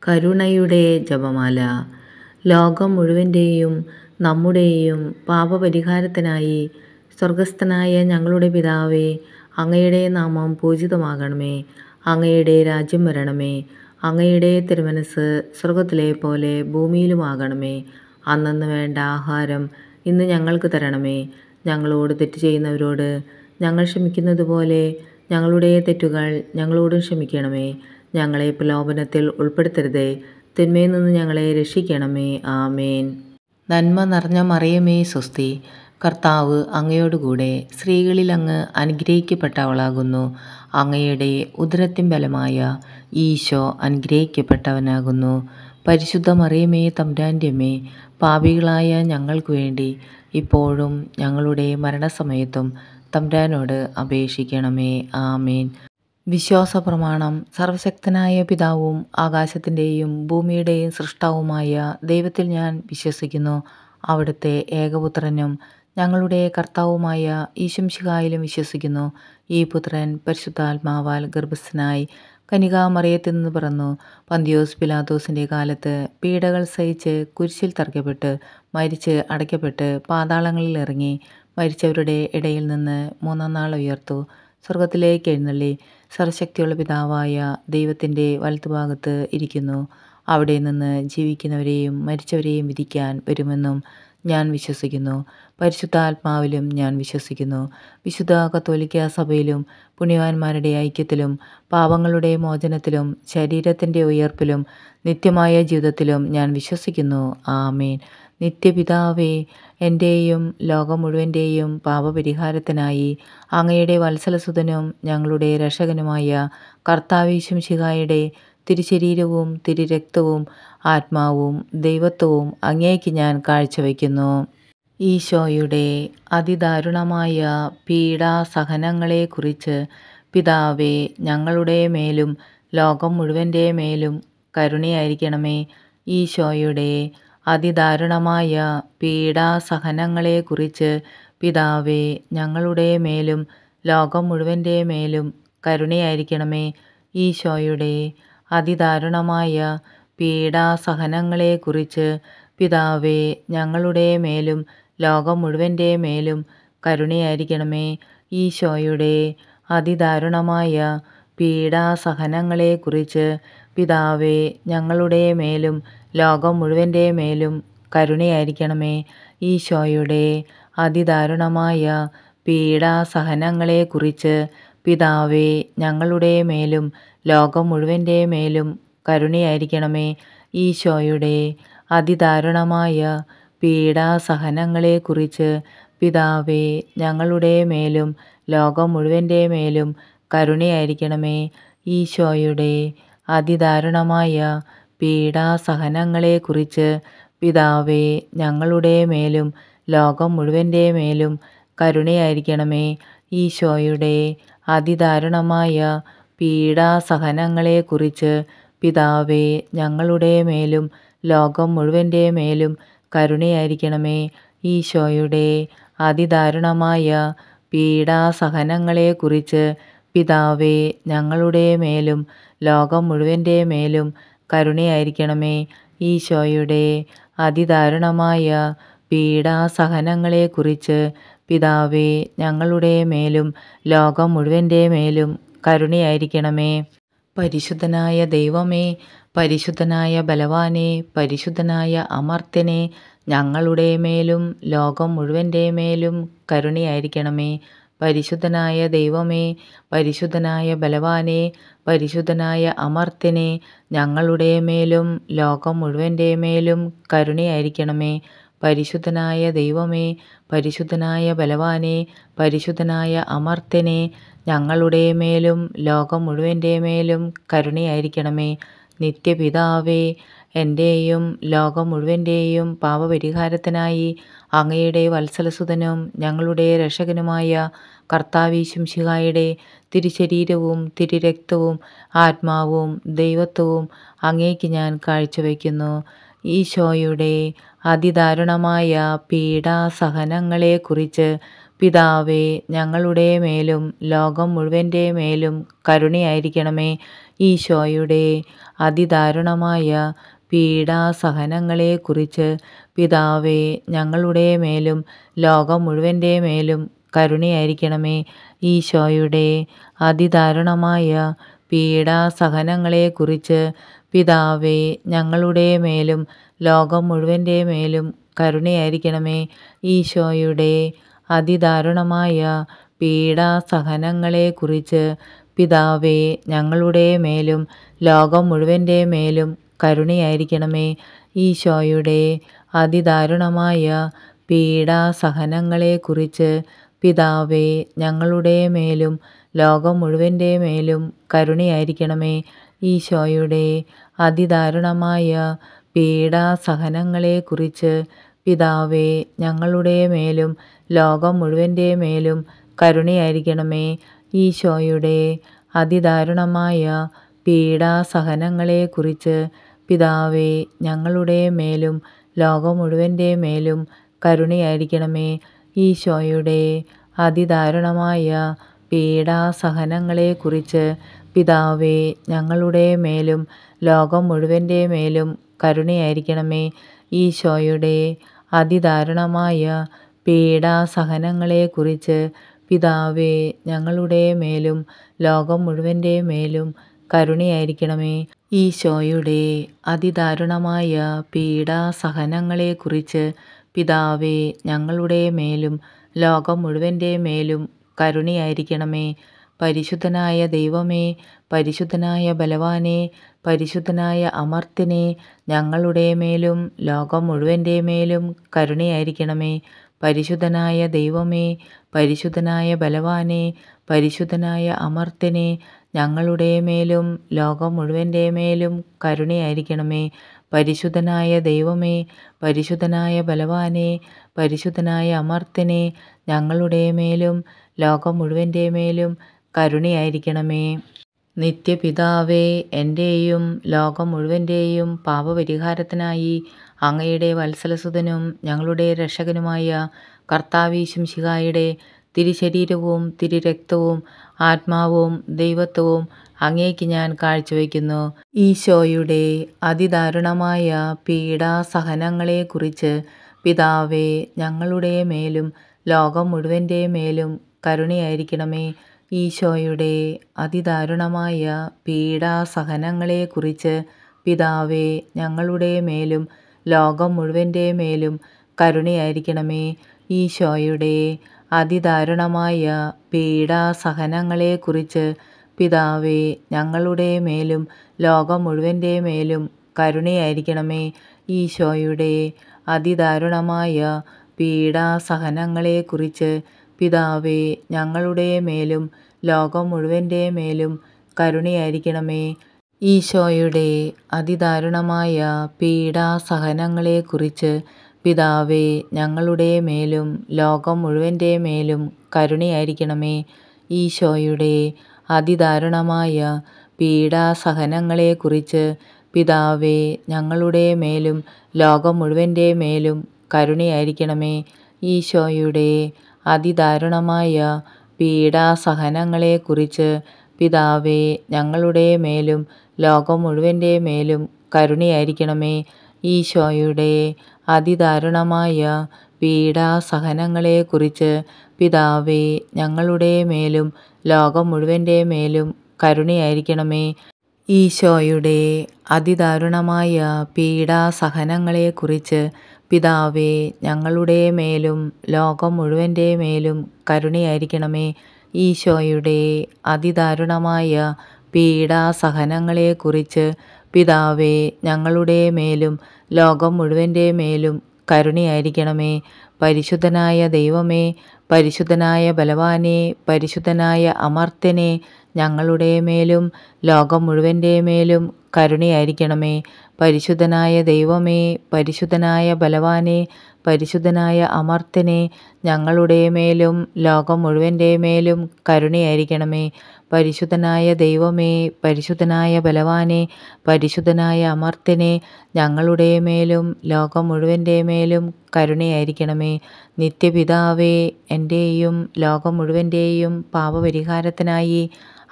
കരുണയുടെ ജപമാല. ലോകം മുഴുവൻ്റെയും നമ്മുടെയും പാപപരിഹാരത്തിനായി സ്വർഗസ്ഥനായ ഞങ്ങളുടെ പിതാവേ, അങ്ങയുടെ നാമം പൂജിതമാകണമേ. അങ്ങയുടെ രാജ്യം വരണമേ. അങ്ങയുടെ തിരുമനസ്സ് സ്വർഗത്തിലെ പോലെ ഭൂമിയിലുമാകണമേ. അന്നന്ന് വേണ്ട ആഹാരം ഇന്ന് ഞങ്ങൾക്ക് തരണമേ. ഞങ്ങളോട് തെറ്റ് ചെയ്യുന്നവരോട് ഞങ്ങൾ ക്ഷമിക്കുന്നത് പോലെ ഞങ്ങളുടെ തെറ്റുകൾ ഞങ്ങളോടും ക്ഷമിക്കണമേ. ഞങ്ങളെ പ്രലോഭനത്തിൽ ഉൾപ്പെടുത്തരുതേ, തിന്മയിൽ നിന്ന് ഞങ്ങളെ രക്ഷിക്കണമേ. ആമേൻ. നന്മ നിറഞ്ഞ മറിയമേ സ്വസ്തി, കർത്താവ് അങ്ങയോടുകൂടെ സ്ത്രീകളിൽ അങ്ങ് അനുഗ്രഹിക്കപ്പെട്ടവളാകുന്നു. അങ്ങയുടെ ഉദരത്തിൻ ബലമായ ഈശോ അനുഗ്രഹിക്കപ്പെട്ടവനാകുന്നു. പരിശുദ്ധ മറിയമേ തമ്പുരാൻ്റെ അമ്മേ, പാപികളായ ഞങ്ങൾക്ക് വേണ്ടി ഇപ്പോഴും ഞങ്ങളുടെ മരണസമയത്തും തമ്പുരാനോട് അപേക്ഷിക്കണമേ. ആമേൻ. വിശ്വാസ പ്രമാണം. സർവശക്തനായ പിതാവും ആകാശത്തിൻ്റെയും ഭൂമിയുടെയും സൃഷ്ടാവുമായ ദൈവത്തിൽ ഞാൻ വിശ്വസിക്കുന്നു. അവിടുത്തെ ഏകപുത്രനും ഞങ്ങളുടെ കർത്താവുമായ ഈശോമിശിഹായിലും വിശ്വസിക്കുന്നു. ഈ പുത്രൻ പരിശുദ്ധാത്മാവാൽ ഗർഭസ്ഥനായി കന്യകാമറിയത്തിൽ നിന്ന് പിറന്നു. പന്തിയോസ് പിലാത്തോസിൻ്റെ കാലത്ത് പീഡകൾ സഹിച്ച് കുരിശിൽ തറയ്ക്കപ്പെട്ട് മരിച്ച് അടയ്ക്കപ്പെട്ട് പാതാളങ്ങളിൽ ഇറങ്ങി മരിച്ചവരുടെ ഇടയിൽ നിന്ന് മൂന്നാം നാൾ ഉയർത്തു. സ്വർഗത്തിലേക്ക് എഴുന്നള്ളി സർവശക്തിയുള്ള പിതാവായ ദൈവത്തിൻ്റെ വലത്തുഭാഗത്ത് ഇരിക്കുന്നു. അവിടെ നിന്ന് ജീവിക്കുന്നവരെയും മരിച്ചവരെയും വിധിക്കാൻ വരുമെന്നും ഞാൻ വിശ്വസിക്കുന്നു. പരിശുദ്ധാത്മാവിലും ഞാൻ വിശ്വസിക്കുന്നു. വിശുദ്ധ കത്തോലിക്ക സഭയിലും പുണ്യവാന്മാരുടെ ഐക്യത്തിലും പാപങ്ങളുടെ മോചനത്തിലും ശരീരത്തിൻ്റെ ഉയർപ്പിലും നിത്യമായ ജീവിതത്തിലും ഞാൻ വിശ്വസിക്കുന്നു. ആമേൻ. നിത്യപിതാവേ, എൻ്റെയും ലോകം മുഴുവൻ്റെയും പാപപരിഹാരത്തിനായി അങ്ങയുടെ വത്സലസുതനും ഞങ്ങളുടെ രക്ഷകനുമായ കർത്താവീശുമിശിഹായുടെ തിരുശരീരവും തിരുരക്തവും ആത്മാവും ദൈവത്വവും അങ്ങേക്ക് ഞാൻ കാഴ്ചവെക്കുന്നു. ഈശോയുടെ അതിദാരുണമായ പീഡാസഹനങ്ങളെക്കുറിച്ച് പിതാവേ, ഞങ്ങളുടെ മേലും ലോകം മുഴുവൻ്റെ മേലും കരുണയായിരിക്കണമേ. ഈശോയുടെ അതിദാരുണമായ പീഡാസഹനങ്ങളെക്കുറിച്ച് പിതാവേ, ഞങ്ങളുടെ മേലും ലോകം മുഴുവൻ്റെ മേലും കരുണയായിരിക്കണമേ. ഈശോയുടെ അതിദാരുണമായ പീഡാസഹനങ്ങളെക്കുറിച്ച് പിതാവേ, ഞങ്ങളുടെ മേലും ലോകം മുഴുവൻ്റെ മേലും കരുണയായിരിക്കണമേ. ഈശോയുടെ അതിദാരുണമായ പീഡാസഹനങ്ങളെക്കുറിച്ച് പിതാവേ, ഞങ്ങളുടെ മേലും ലോകം മുഴുവൻ്റെ മേലും കരുണയായിരിക്കണമേ. ഈശോയുടെ അതിദാരുണമായ പീഡാസഹനങ്ങളെക്കുറിച്ച് പിതാവേ, ഞങ്ങളുടെ മേലും ലോകം മുഴുവൻ്റെ മേലും കരുണയായിരിക്കണമേ. ഈശോയുടെ അതിദാരുണമായ പീഡാസഹനങ്ങളെക്കുറിച്ച് പിതാവേ, ഞങ്ങളുടെ മേലും ലോകം മുഴുവൻ്റെ മേലും കരുണയായിരിക്കണമേ. ഈശോയുടെ അതിദാരുണമായ പീഡാസഹനങ്ങളെക്കുറിച്ച് പിതാവേ, ഞങ്ങളുടെ മേലും ലോകം മുഴുവൻ്റെ മേലും കരുണയായിരിക്കണമേ. ഈശോയുടെ അതിദാരുണമായ പീഡാസഹനങ്ങളെക്കുറിച്ച് പിതാവേ, ഞങ്ങളുടെ മേലും ലോകം മുഴുവൻ്റെ മേലും കരുണയായിരിക്കണമേ. ഈശോയുടെ അതിദാരുണമായ പീഡാസഹനങ്ങളെക്കുറിച്ച് പിതാവേ, ഞങ്ങളുടെ മേലും ലോകം മുഴുവൻ്റെ മേലും കരുണയായിരിക്കണമേ. ഈശോയുടെ അതിദാരുണമായ പീഡാസഹനങ്ങളെക്കുറിച്ച് പിതാവേ, ഞങ്ങളുടെ മേലും ലോകം മുഴുവൻ്റെ മേലും കരുണയായിരിക്കണമേ. പരിശുദ്ധനായ ദൈവമേ, പരിശുദ്ധനായ ബലവാനെ, പരിശുദ്ധനായ അമർത്യനെ, ഞങ്ങളുടെ മേലും ലോകം മുഴുവൻ്റെ മേലും കരുണയായിരിക്കണമേ. പരിശുദ്ധനായ ദൈവമേ, പരിശുദ്ധനായ ബലവാനെ, പരിശുദ്ധനായ അമർത്യനെ, ഞങ്ങളുടെ മേലും ലോകം മുഴുവൻ്റെ മേലും കരുണയായിരിക്കണമേ. പരിശുദ്ധനായ ദൈവമേ, പരിശുദ്ധനായ ബലവാനെ, പരിശുദ്ധനായ അമർത്യനെ, ഞങ്ങളുടെ മേലും ലോകം മുഴുവൻ്റെ മേലും കരുണയായിരിക്കണമേ. നിത്യപിതാവേ, എൻ്റെയും ലോകം മുഴുവൻ്റെയും പാപപരിഹാരത്തിനായി അങ്ങയുടെ വത്സലസുതനും ഞങ്ങളുടെ രക്ഷകനുമായ കർത്താവീശുമിശിഹായുടെ തിരുശരീരവും തിരുരക്തവും ആത്മാവും ദൈവത്വവും അങ്ങേക്ക് ഞാൻ കാഴ്ചവെക്കുന്നു. ഈശോയുടെ അതിദാരുണമായ പീഡാസഹനങ്ങളെക്കുറിച്ച് പിതാവേ, ഞങ്ങളുടെ മേലും ലോകം മുഴുവൻ്റെ മേലും കരുണയായിരിക്കണമേ. ഈശോയുടെ അതിദാരുണമായ പീഡാസഹനങ്ങളെക്കുറിച്ച് പിതാവേ ഞങ്ങളുടെ മേലും ലോകം മുഴുവൻ്റെ മേലും കരുണയായിരിക്കണമേ. ഈശോയുടെ അതിദാരുണമായ പീഡാസഹനങ്ങളെക്കുറിച്ച് പിതാവേ ഞങ്ങളുടെ മേലും ലോകം മുഴുവൻ്റെ മേലും കരുണയായിരിക്കണമേ. ഈശോയുടെ അതിദാരുണമായ പീഡാസഹനങ്ങളെക്കുറിച്ച് പിതാവേ ഞങ്ങളുടെ മേലും ലോകം മുഴുവൻ്റെ മേലും കരുണയായിരിക്കണമേ. ഈശോയുടെ അതിദാരുണമായ പീഡാസഹനങ്ങളെക്കുറിച്ച് പിതാവേ ഞങ്ങളുടെ മേലും ലോകം മുഴുവൻ്റെ മേലും കരുണയായിരിക്കണമേ. ഈശോയുടെ അതിദാരുണമായ പീഡാസഹനങ്ങളെക്കുറിച്ച് പിതാവേ ഞങ്ങളുടെ മേലും ലോകം മുഴുവൻ്റെ മേലും കരുണയായിരിക്കണമേ. ഈശോയുടെ അതിദാരുണമായ പീഡാസഹനങ്ങളെക്കുറിച്ച് പിതാവേ ഞങ്ങളുടെ മേലും ലോകം മുഴുവൻ്റെ മേലും കരുണയായിരിക്കണമേ. ഈശോയുടെ അതിദാരുണമായ പീഡാസഹനങ്ങളെക്കുറിച്ച് പിതാവേ ഞങ്ങളുടെ മേലും ലോകം മുഴുവൻ്റെ മേലും കരുണയായിരിക്കണമേ. ഈശോയുടെ അതിദാരുണമായ പീഡാസഹനങ്ങളെക്കുറിച്ച് പിതാവേ ഞങ്ങളുടെ മേലും ലോകം മുഴുവൻ്റെ മേലും കരുണയായിരിക്കണമേ. ഈശോയുടെ അതിദാരുണമായ പീഡാസഹനങ്ങളെക്കുറിച്ച് പിതാവേ ഞങ്ങളുടെ മേലും ലോകം മുഴുവൻ്റെ മേലും കരുണയായിരിക്കണമേ. പരിശുദ്ധനായ ദൈവമേ, പരിശുദ്ധനായ ബലവാനേ, പരിശുദ്ധനായ അമർത്യനേ, ഞങ്ങളുടെ മേലും ലോകം മുഴുവൻ്റെ മേലും കരുണയായിരിക്കണമേ. പരിശുദ്ധനായ ദൈവമേ, പരിശുദ്ധനായ ബലവാനേ, പരിശുദ്ധനായ അമർത്യനേ, ഞങ്ങളുടെ മേലും ലോകം മുഴുവൻ്റെ മേലും കരുണയായിരിക്കണമേ. പരിശുദ്ധനായ ദൈവമേ, പരിശുദ്ധനായ ബലവാനേ, പരിശുദ്ധനായ അമർത്യനേ, ഞങ്ങളുടെ മേലും ലോകം മുഴുവൻ്റെ മേലും കരുണയായിരിക്കണമേ. നിത്യപിതാവേ, എൻ്റെയും ലോകം മുഴുവൻ്റെയും പാപപരിഹാരത്തിനായി അങ്ങയുടെ വത്സലസുതനും ഞങ്ങളുടെ രക്ഷകനുമായ കർത്താവീശുമിശിഹായുടെ തിരുശരീരവും തിരുരക്തവും ആത്മാവും ദൈവത്വവും അങ്ങേക്ക് ഞാൻ കാഴ്ചവെക്കുന്നു. ഈശോയുടെ അതിദാരുണമായ പീഡാസഹനങ്ങളെക്കുറിച്ച് പിതാവേ ഞങ്ങളുടെ മേലും ലോകം മുഴുവൻ്റെ മേലും കരുണയായിരിക്കണമേ. ഈശോയുടെ അതിദാരുണമായ പീഡാസഹനങ്ങളെക്കുറിച്ച് പിതാവേ ഞങ്ങളുടെ മേലും ലോകം മുഴുവൻ്റെ മേലും കരുണയായിരിക്കണമേ. ഈശോയുടെ അതിദാരുണമായ പീഡാസഹനങ്ങളെക്കുറിച്ച് പിതാവേ ഞങ്ങളുടെ മേലും ലോകം മുഴുവൻ്റെ മേലും കരുണയായിരിക്കണമേ. ഈശോയുടെ അതിദാരുണമായ പീഡാസഹനങ്ങളെക്കുറിച്ച് പിതാവേ ഞങ്ങളുടെ മേലും ലോകം മുഴുവൻ്റെ മേലും കരുണയായിരിക്കണമേ. ഈശോയുടെ അതിദാരുണമായ പീഡാസഹനങ്ങളെക്കുറിച്ച് പിതാവേ ഞങ്ങളുടെ മേലും ലോകം മുഴുവൻ്റെ മേലും കരുണയായിരിക്കണമേ. ഈശോയുടെ അതിദാരുണമായ പീഡാസഹനങ്ങളെക്കുറിച്ച് പിതാവേ ഞങ്ങളുടെ മേലും ലോകം മുഴുവൻ്റെ മേലും കരുണയായിരിക്കണമേ. ഈശോയുടെ അതിദാരുണമായ പീഡാസഹനങ്ങളെക്കുറിച്ച് പിതാവേ ഞങ്ങളുടെ മേലും ലോകം മുഴുവൻ്റെ മേലും കരുണയായിരിക്കണമേ. ഈശോയുടെ അതിദാരുണമായ പീഡാസഹനങ്ങളെക്കുറിച്ച് പിതാവേ ഞങ്ങളുടെ മേലും ലോകം മുഴുവൻ്റെ മേലും കരുണയായിരിക്കണമേ. ഈശോയുടെ അതിദാരുണമായ പീഡാസഹനങ്ങളെക്കുറിച്ച് പിതാവേ ഞങ്ങളുടെ മേലും ലോകം മുഴുവൻ്റെ മേലും കരുണയായിരിക്കണമേ. ഈശോയുടെ അതിദാരുണമായ പീഡാസഹനങ്ങളെക്കുറിച്ച് പിതാവേ ഞങ്ങളുടെ മേലും ലോകം മുഴുവൻ്റെ മേലും കരുണയായിരിക്കണമേ. പരിശുദ്ധനായ ദൈവമേ, പരിശുദ്ധനായ ബലവാനേ, പരിശുദ്ധനായ അമർത്യനേ, ഞങ്ങളുടെ മേലും ലോകം മുഴുവൻ്റെ മേലും കരുണയായിരിക്കണമേ. പരിശുദ്ധനായ ദൈവമേ, പരിശുദ്ധനായ ബലവാനേ, പരിശുദ്ധനായ അമർത്യനേ, ഞങ്ങളുടെ മേലും ലോകം മുഴുവൻ്റെ മേലും കരുണയായിരിക്കണമേ. പരിശുദ്ധനായ ദൈവമേ, പരിശുദ്ധനായ ബലവാനേ, പരിശുദ്ധനായ അമർത്യനേ, ഞങ്ങളുടെ മേലും ലോകം മുഴുവൻ്റെ മേലും കരുണയായിരിക്കണമേ. നിത്യപിതാവേ, എൻ്റെയും ലോകം മുഴുവൻ്റെയും പാപപരിഹാരത്തിനായി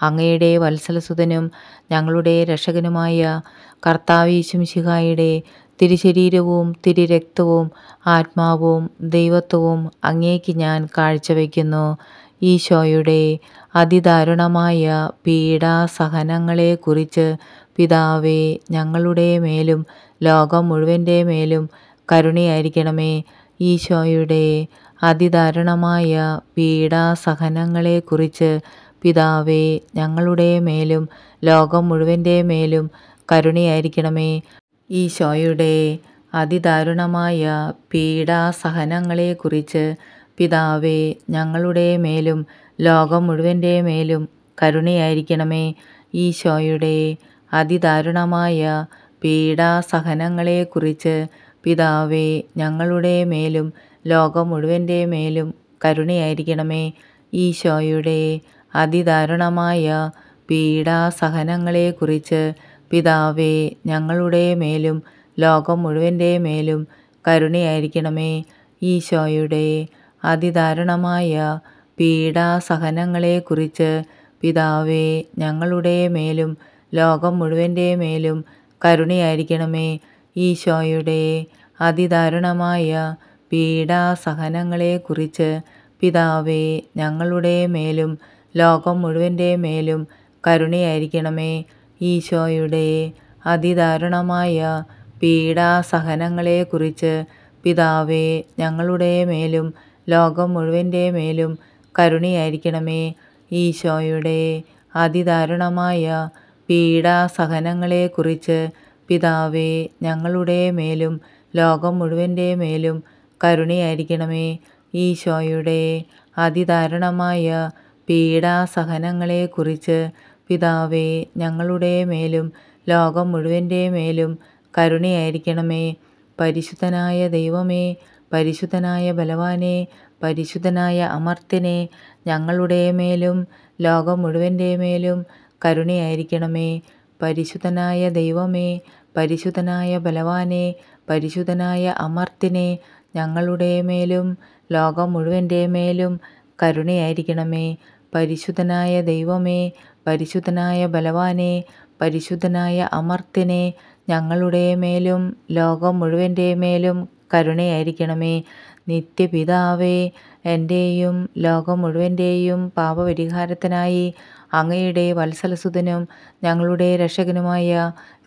അങ്ങയുടെ വത്സലസുതനും ഞങ്ങളുടെ രക്ഷകനുമായ കർത്താവീശുമിശിഹായുടെ തിരുശരീരവും തിരുരക്തവും ആത്മാവും ദൈവത്വവും അങ്ങേക്ക് ഞാൻ കാഴ്ചവെക്കുന്നു. ഈശോയുടെ അതിദാരുണമായ പീഡാസഹനങ്ങളെക്കുറിച്ച് പിതാവേ, ഞങ്ങളുടെ മേലും ലോകം മുഴുവൻ്റെ മേലും കരുണയായിരിക്കണമേ. ഈശോയുടെ അതിദാരുണമായ പീഡാസഹനങ്ങളെക്കുറിച്ച് പിതാവേ, ഞങ്ങളുടെ മേലും ലോകം മുഴുവൻ്റെ മേലും കരുണയായിരിക്കണമേ. ഈശോയുടെ അതിദാരുണമായ പീഡാസഹനങ്ങളെക്കുറിച്ച് പിതാവേ, ഞങ്ങളുടെ മേലും ലോകം മുഴുവൻ്റെ മേലും കരുണയായിരിക്കണമേ. ഈശോയുടെ അതിദാരുണമായ പീഡാസഹനങ്ങളെക്കുറിച്ച് പിതാവേ, ഞങ്ങളുടെ മേലും ലോകം മുഴുവൻ്റെ മേലും കരുണയായിരിക്കണമേ. ഈശോയുടെ അതിദാരുണമായ പീഡാസഹനങ്ങളെക്കുറിച്ച് പിതാവേ, ഞങ്ങളുടെ മേലും ലോകം മുഴുവൻ്റെ മേലും കരുണയായിരിക്കണമേ. ഈശോയുടെ അതിദാരുണമായ പീഡാസഹനങ്ങളെക്കുറിച്ച് പിതാവേ, ഞങ്ങളുടെ മേലും ലോകം മുഴുവൻ്റെ മേലും കരുണയായിരിക്കണമേ. ഈശോയുടെ അതിദാരുണമായ പീഡാസഹനങ്ങളെക്കുറിച്ച് പിതാവേ, ഞങ്ങളുടെ മേലും ലോകം മുഴുവൻ്റെ മേലും കരുണയായിരിക്കണമേ. ഈശോയുടെ അതിദാരുണമായ പീഡാസഹനങ്ങളെക്കുറിച്ച് പിതാവേ, ഞങ്ങളുടെ മേലും ലോകം മുഴുവൻ്റെ മേലും കരുണയായിരിക്കണമേ. ഈശോയുടെ അതിദാരുണമായ പീഡാസഹനങ്ങളെക്കുറിച്ച് പിതാവേ, ഞങ്ങളുടെ മേലും ലോകം മുഴുവൻ്റെ മേലും കരുണയായിരിക്കണമേ. ഈശോയുടെ അതിദാരുണമായ പീഡാസഹനങ്ങളെക്കുറിച്ച് പിതാവേ, ഞങ്ങളുടെ മേലും ലോകം മുഴുവൻ്റെ മേലും കരുണയായിരിക്കണമേ. പരിശുദ്ധനായ ദൈവമേ, പരിശുദ്ധനായ ബലവാനേ, പരിശുദ്ധനായ അമർത്യനേ, ഞങ്ങളുടെ മേലും ലോകം മുഴുവൻ്റെ മേലും കരുണയായിരിക്കണമേ. പരിശുദ്ധനായ ദൈവമേ, പരിശുദ്ധനായ ബലവാനേ, പരിശുദ്ധനായ അമർത്യനേ, ഞങ്ങളുടെ മേലും ലോകം മുഴുവൻ്റെ മേലും കരുണയായിരിക്കണമേ. പരിശുദ്ധനായ ദൈവമേ, പരിശുദ്ധനായ ബലവാനേ, പരിശുദ്ധനായ അമർത്യനേ, ഞങ്ങളുടെ മേലും ലോകം മുഴുവൻ്റെ മേലും കരുണയായിരിക്കണമേ. നിത്യപിതാവേ, എൻ്റെയും ലോകം മുഴുവൻ്റെയും പാപപരിഹാരത്തിനായി അങ്ങയുടെ വത്സലസുതനും ഞങ്ങളുടെ രക്ഷകനുമായ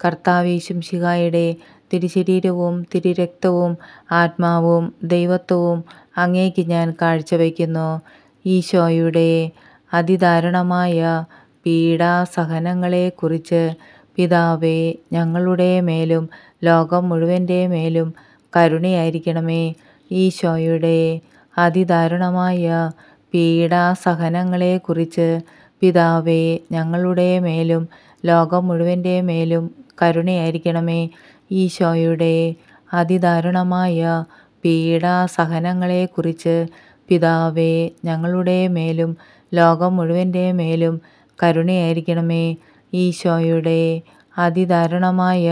കർത്താവീശുമിശിഹായുടെ തിരുശരീരവും തിരുരക്തവും ആത്മാവും ദൈവത്വവും അങ്ങേക്ക് ഞാൻ കാഴ്ചവെക്കുന്നു. ഈശോയുടെ അതിദാരുണമായ പീഡാസഹനങ്ങളെക്കുറിച്ച് പിതാവേ, ഞങ്ങളുടെ മേലും ലോകം മുഴുവൻ്റെ മേലും കരുണയായിരിക്കണമേ. ഈശോയുടെ അതിദാരുണമായ പീഡാസഹനങ്ങളെക്കുറിച്ച് പിതാവേ, ഞങ്ങളുടെ മേലും ലോകം മുഴുവൻ്റെ മേലും കരുണയായിരിക്കണമേ. ഈശോയുടെ അതിദാരുണമായ പീഡാസഹനങ്ങളെക്കുറിച്ച് പിതാവേ, ഞങ്ങളുടെ മേലും ലോകം മുഴുവൻ്റെ മേലും കരുണയായിരിക്കണമേ. ഈശോയുടെ അതിദാരുണമായ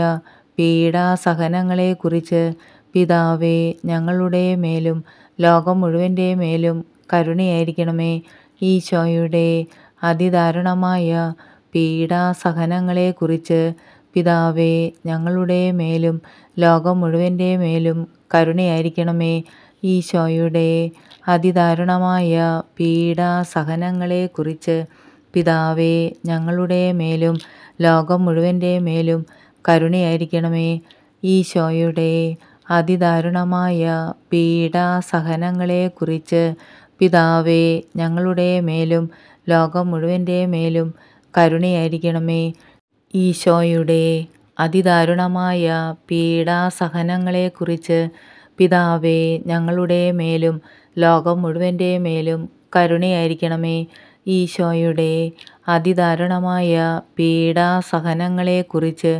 പീഡാസഹനങ്ങളെക്കുറിച്ച് പിതാവേ, ഞങ്ങളുടെ മേലും ലോകം മുഴുവൻ്റെ മേലും കരുണയായിരിക്കണമേ. ഈശോയുടെ അതിദാരുണമായ പീഡാസഹനങ്ങളെക്കുറിച്ച് പിതാവേ, ഞങ്ങളുടെ മേലും ലോകം മുഴുവൻ്റെ മേലും കരുണയായിരിക്കണമേ. ഈശോയുടെ അതിദാരുണമായ പീഡാസഹനങ്ങളെക്കുറിച്ച് പിതാവേ, ഞങ്ങളുടെ മേലും ലോകം മുഴുവൻ്റെ മേലും കരുണയായിരിക്കണമേ. ഈശോയുടെ അതിദാരുണമായ പീഡാസഹനങ്ങളെക്കുറിച്ച് പിതാവേ, ഞങ്ങളുടെ മേലും ലോകം മുഴുവൻ്റെ മേലും കരുണയായിരിക്കണമേ. ഈശോയുടെ അതിദാരുണമായ പീഡാസഹനങ്ങളെക്കുറിച്ച് പിതാവേ, ഞങ്ങളുടെ മേലും ലോകം മുഴുവൻ്റെ മേലും കരുണയായിരിക്കണമേ. ഈശോയുടെ അതിദാരുണമായ പീഡാസഹനങ്ങളെക്കുറിച്ച്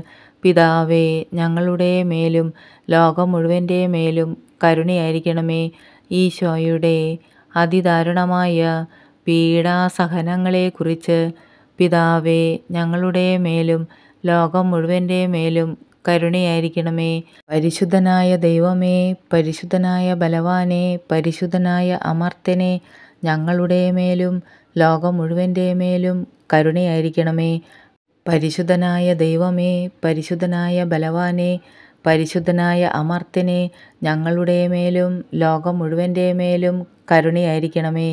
പിതാവേ, ഞങ്ങളുടെ മേലും ലോകം മുഴുവൻ്റെ മേലും കരുണയായിരിക്കണമേ. ഈശോയുടെ അതിദാരുണമായ പീഡാസഹനങ്ങളെക്കുറിച്ച് പിതാവേ, ഞങ്ങളുടെ മേലും ലോകം മുഴുവൻ്റെ മേലും കരുണയായിരിക്കണമേ. പരിശുദ്ധനായ ദൈവമേ, പരിശുദ്ധനായ ബലവാനേ, പരിശുദ്ധനായ അമർത്യനേ, ഞങ്ങളുടെ മേലും ലോകം മുഴുവൻ്റെ മേലും കരുണയായിരിക്കണമേ. പരിശുദ്ധനായ ദൈവമേ, പരിശുദ്ധനായ ബലവാനെ, പരിശുദ്ധനായ അമർത്യനെ, ഞങ്ങളുടെ മേലും ലോകം മുഴുവൻ്റെ മേലും കരുണയായിരിക്കണമേ.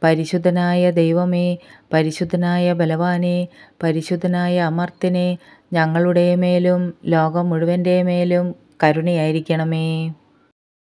പരിശുദ്ധനായ ദൈവമേ, പരിശുദ്ധനായ ബലവാനെ, പരിശുദ്ധനായ അമർത്യനെ, ഞങ്ങളുടെ മേലും ലോകം മുഴുവൻ്റെ മേലും കരുണയായിരിക്കണമേ.